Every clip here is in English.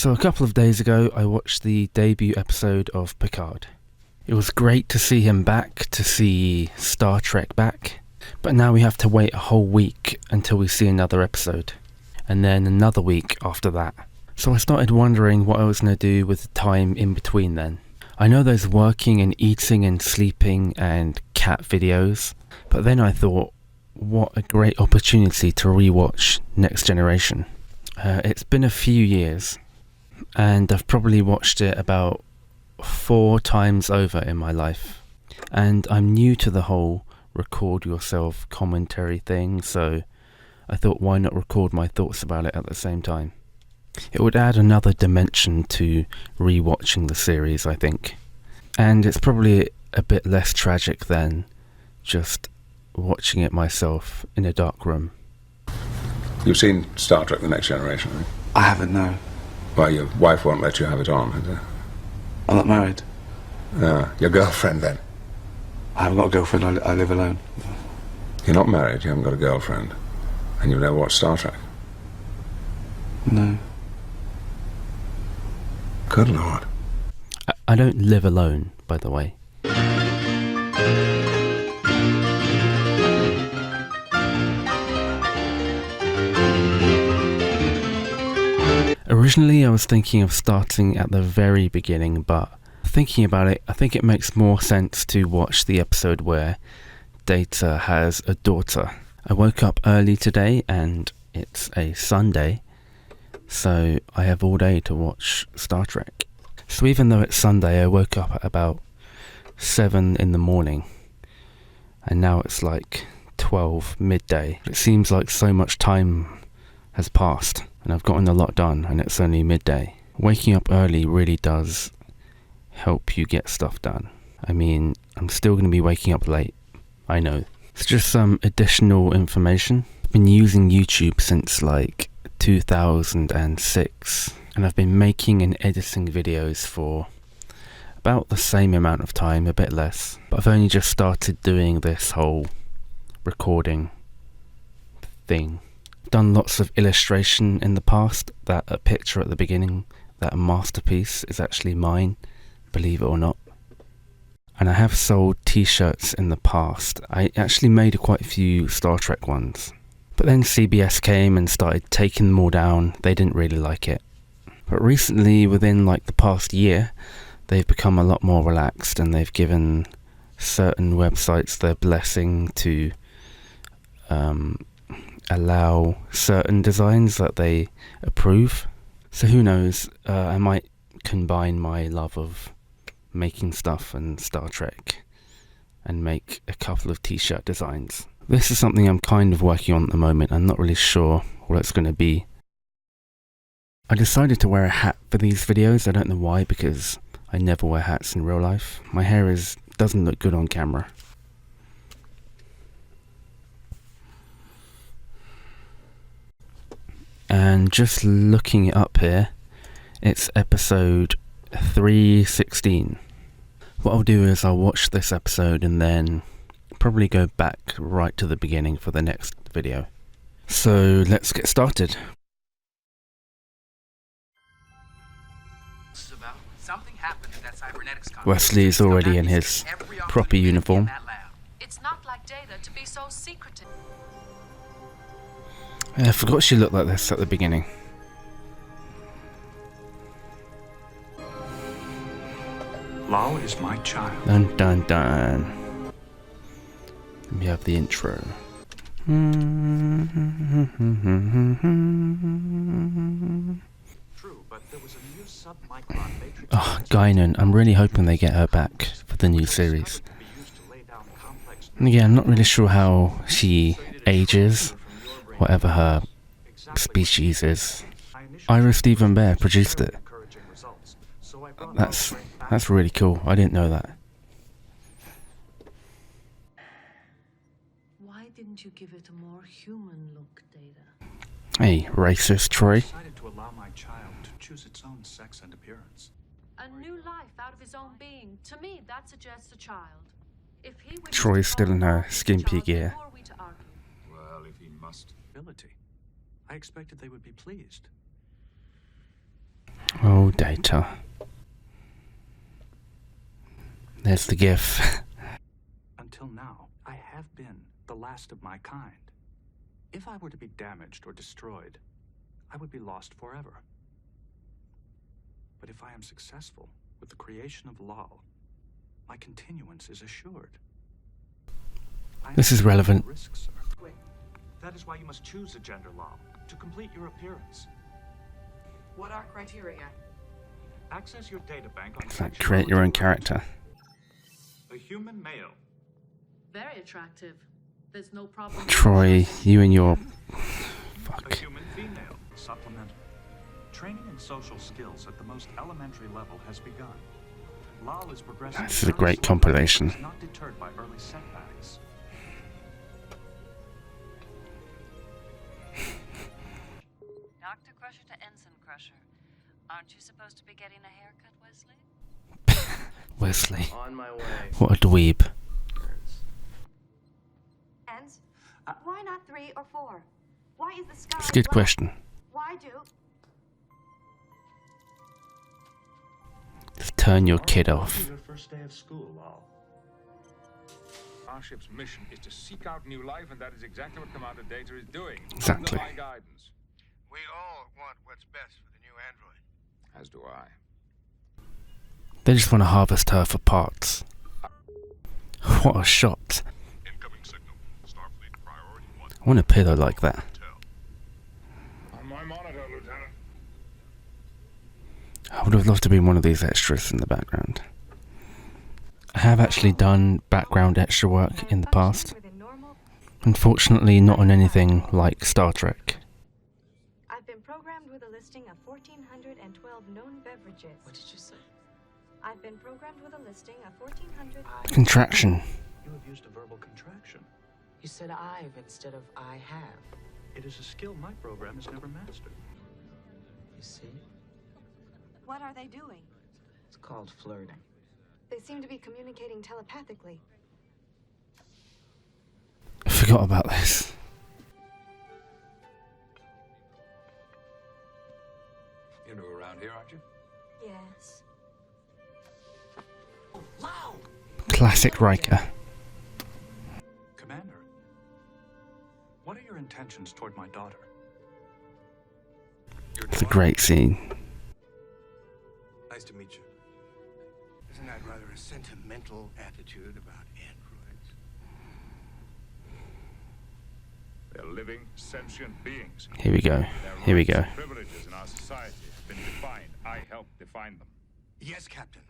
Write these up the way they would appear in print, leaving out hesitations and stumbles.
So a couple of days ago I watched the debut episode of Picard. It was great to see him back, to see Star Trek back, but now we have to wait a whole week until we see another episode, and then another week after that. So I started wondering what I was going to do with the time in between then. I know there's working and eating and sleeping and cat videos, but then I thought, what a great opportunity to rewatch Next Generation. It's been a few years, and I've probably watched it about 4 times over in my life. And I'm new to the whole record yourself commentary thing, so I thought why not record my thoughts about it at the same time. It would add another dimension to rewatching the series, I think. And it's probably a bit less tragic than just watching it myself in a dark room. You've seen Star Trek The Next Generation, right? I haven't, no. Well, your wife won't let you have it on, has it? I'm not married. Your girlfriend, then? I haven't got a girlfriend, I live alone. You're not married, you haven't got a girlfriend, and you've never watched Star Trek? No. Good Lord. I don't live alone, by the way. Originally I was thinking of starting at the very beginning, but thinking about it, I think it makes more sense to watch the episode where Data has a daughter. I woke up early today and it's a Sunday, so I have all day to watch Star Trek. So even though it's Sunday, I woke up at about 7 in the morning, and now it's like 12 midday. It seems like so much time has passed, and I've gotten a lot done, and it's only midday. Waking up early really does help you get stuff done. I mean, I'm still going to be waking up late, I know. It's just some additional information. I've been using YouTube since like 2006, and I've been making and editing videos for about the same amount of time, a bit less, but I've only just started doing this whole recording thing. I've done lots of illustration in the past. That a picture at the beginning, that masterpiece is actually mine, believe it or not. And I have sold t-shirts in the past. I actually made quite a few Star Trek ones, but then CBS came and started taking them all down. They didn't really like it. But recently, within like the past year, they've become a lot more relaxed, and they've given certain websites their blessing to allow certain designs that they approve. So who knows, I might combine my love of making stuff and Star Trek and make a couple of t-shirt designs. This is something I'm kind of working on at the moment. I'm not really sure what it's going to be. I decided to wear a hat for these videos. I don't know why, because I never wear hats in real life. My hair doesn't look good on camera. And just looking it up here, it's episode 316. What I'll do is I'll watch this episode and then probably go back right to the beginning for the next video. So let's get started. Wesley is already in his proper uniform. It's not like Data to be so secretive. I forgot she looked like this at the beginning. Lal is my child. Dun dun dun. We have the intro. Oh, Guinan, I'm really hoping they get her back for the new series. And again, I'm not really sure how she ages, whatever her species is. Ira Stephen Bear produced it. That's really cool. I didn't know that. Why didn't you give it a more human look, Data? Hey, racist Troy. Decided to allow my child to choose its own sex and appearance. A new life out of his own being. To me, that suggests a child. If he wishes Troy's to still in her follow skimpy child, gear. who are we to argue? Well, if he must. Ability. I expected they would be pleased. Oh, Data. There's the gif. Until now, I have been the last of my kind. If I were to be damaged or destroyed, I would be lost forever. But if I am successful with the creation of Lal, my continuance is assured. This is relevant. Risk, sir. That is why you must choose a gender Lal to complete your appearance. What are criteria? Access your data bank on It's like create your own character. a human male. Very attractive. There's no problem. Troy, you and your... A Fuck. human female. Supplemental. Training in social skills at the most elementary level has begun. Lal is progressing. This is a great compilation. Is not deterred by early setbacks. Dr. Crusher to Ensign Crusher. Aren't you supposed to be getting a haircut, Wesley? Wesley. On my way. What a dweeb. And why not 3 or 4? Why is the sky It's a good black? question. Why do? Just turn your kid Welcome off. to your first day of school, Lal. Our ship's mission is to seek out new life, and that is exactly what Commander Data is doing. Exactly. Under my guidance. We all want what's best for the new android. As do I. They just want to harvest her for parts. What a shot. Incoming signal. Starfleet priority 1. I want a pillow like that. On my monitor, Lieutenant. I would have loved to be one of these extras in the background. I have actually done background extra work in the past. Unfortunately, not on anything like Star Trek. I've been programmed with a listing of 1,412 known beverages. What did you say? I've been programmed with a listing of 1,400. Contraction. You have used a verbal contraction. You said I've instead of I have. It is a skill my program has never mastered. You see? What are they doing? It's called flirting. They seem to be communicating telepathically. I forgot about this. You're new around here, aren't you? Yes. Classic Riker. Commander, what are your intentions toward my daughter? It's a great scene. Nice to meet you. Isn't that rather a sentimental attitude about androids? They're living, sentient beings. Here we go. Their Here we rights go. and privileges in our society have been defined. I helped define them. Yes, Captain.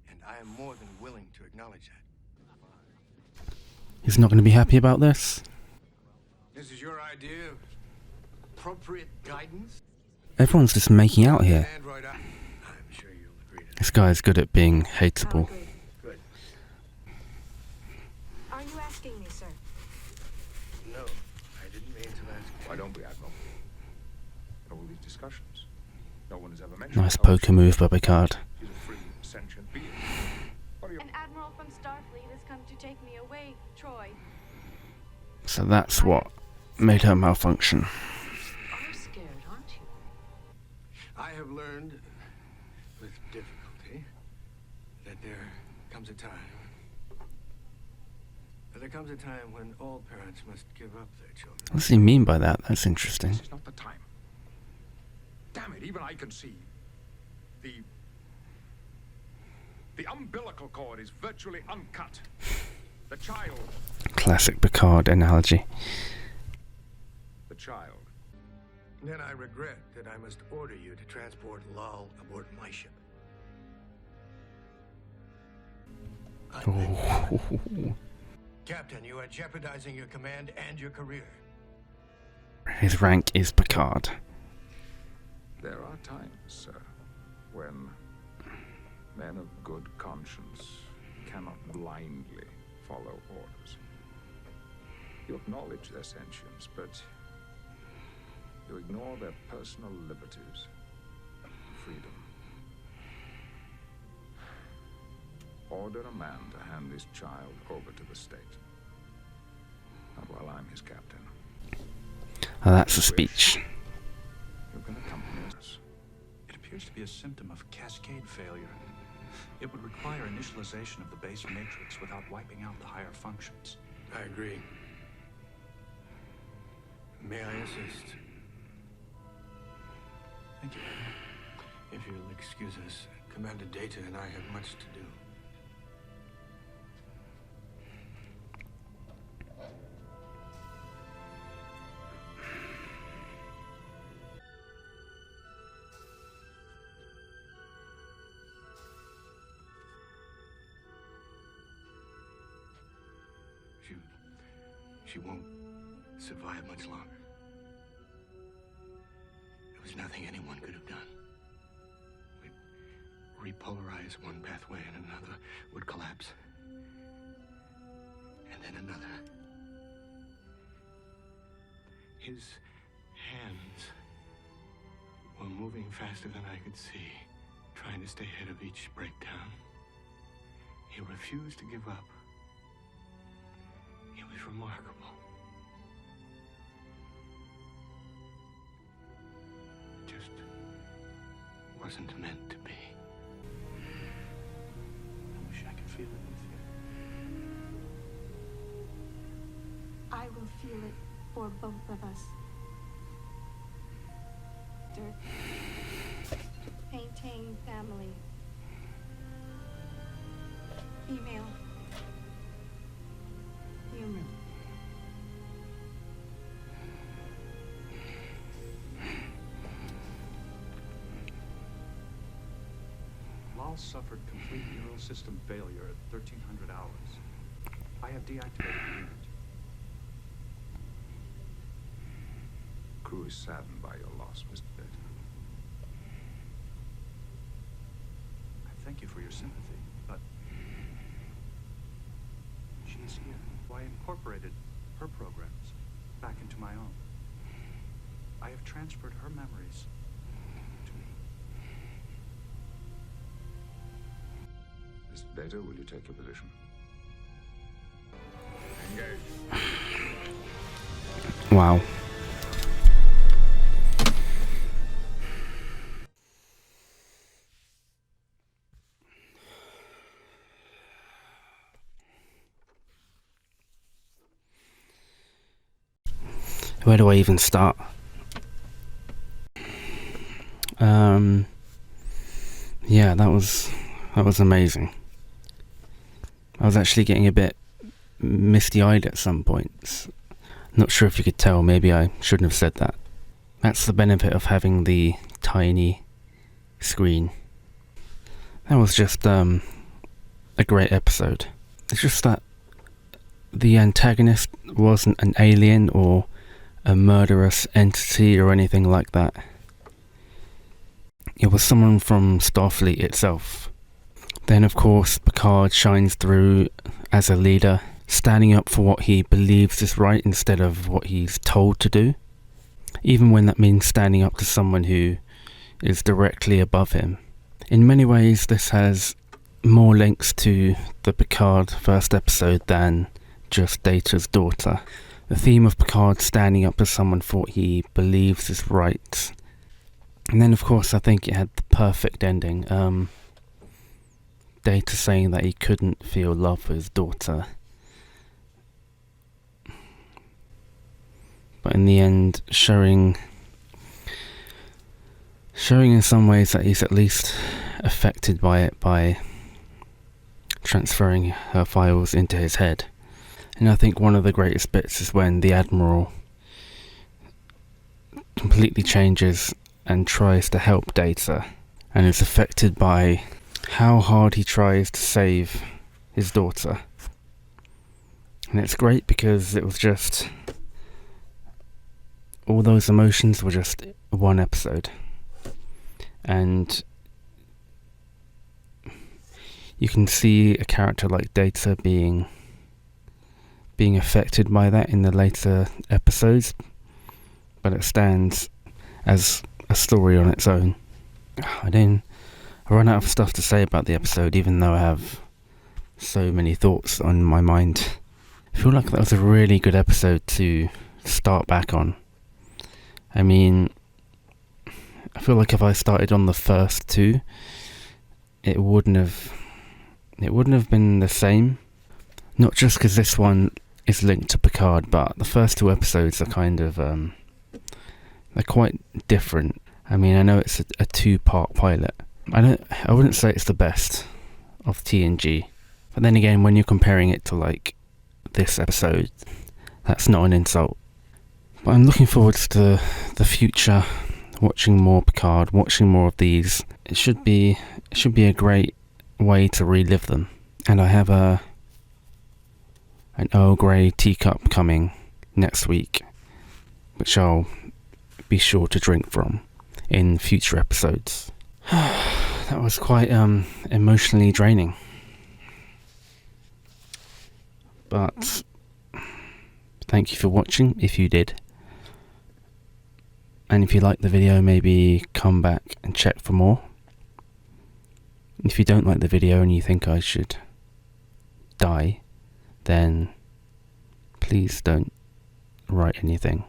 And I am more than willing to acknowledge that. He's not going to be happy about this. This is your idea of appropriate guidance? Everyone's just making out here. Android, I'm sure you'll agree to This guy's good at being hateable. Good. Are you asking me, sir? No, I didn't mean to ask. Why don't we, Admiral? In all these discussions, no one has ever mentioned. Nice how poker move by Picard. He's a free, sentient being. What are you? An admiral from Starfleet has come to take me away, Troy. So that's what made her malfunction. Are scared, aren't you? I have learned with difficulty that there comes a time. There comes a time when all parents must give up their children. What does he mean by that? That's interesting. This is not the time. Damn it, even I can see. The umbilical cord is virtually uncut. The child. Classic Picard analogy. The child. Then I regret that I must order you to transport Lal aboard my ship. I beg- Captain, you are jeopardizing your command and your career. His rank is Picard. There are times, sir, when men of good conscience cannot blindly follow orders. You acknowledge their sentience, but you ignore their personal liberties, freedom. Order a man to hand this child over to the state. Not while I'm his captain. Oh, that's a speech. You can accompany us. It appears appears to be a symptom of cascade failure. It would require initialization of the base matrix without wiping out the higher functions. I agree. May I assist? Thank you. If you'll excuse us, Commander Data and I have much to do. She won't survive much longer. There was nothing anyone could have done. We'd repolarize one pathway and another would collapse. And then another. His hands were moving faster than I could see, trying to stay ahead of each breakdown. He refused to give up. It was remarkable. Just wasn't meant to be. I wish I could feel it with you. I will feel it for both of us. Dirk. Painting family. Female. Human. Lal suffered complete neural system failure at 1300 hours. I have deactivated the unit. Crew is saddened by your loss, Mr. Data. I thank you for your sympathy, but she is here. I incorporated her programs back into my own. I have transferred her memories to me. Mr. Data, will you take your position? Engage. Wow. Where do I even start? Yeah, that was amazing. I was actually getting a bit misty-eyed at some points. Not sure if you could tell, maybe I shouldn't have said that. That's the benefit of having the tiny screen. That was just a great episode. It's just that the antagonist wasn't an alien or a murderous entity or anything like that. It was someone from Starfleet itself. Then of course Picard shines through as a leader, standing up for what he believes is right instead of what he's told to do, even when that means standing up to someone who is directly above him. In many ways this has more links to the Picard first episode than just Data's daughter. The theme of Picard standing up to someone for what he believes is right. And then of course I think it had the perfect ending. Data saying that he couldn't feel love for his daughter. But in the end showing in some ways that he's at least affected by it by transferring her files into his head. And I think one of the greatest bits is when the Admiral completely changes and tries to help Data, and is affected by how hard he tries to save his daughter. And it's great because it was just, all those emotions were just one episode. And you can see a character like Data being affected by that in the later episodes, but it stands as a story on its own. I run out of stuff to say about the episode, even though I have so many thoughts on my mind. I feel like that was a really good episode to start back on. I mean, I feel like if I started on the first two, it wouldn't have been the same. Not just because this one is linked to Picard, but the first two episodes are kind of they're quite different. I mean, I know it's a 2-part pilot. I wouldn't say it's the best of TNG, but then again, when you're comparing it to like this episode, that's not an insult. But I'm looking forward to the future, watching more Picard, watching more of these. It should be a great way to relive them. And I have an Earl Grey teacup coming next week, which I'll be sure to drink from in future episodes. That was quite emotionally draining. But thank you for watching, if you did. And if you liked the video, maybe come back and check for more. If you don't like the video and you think I should die, then please don't write anything.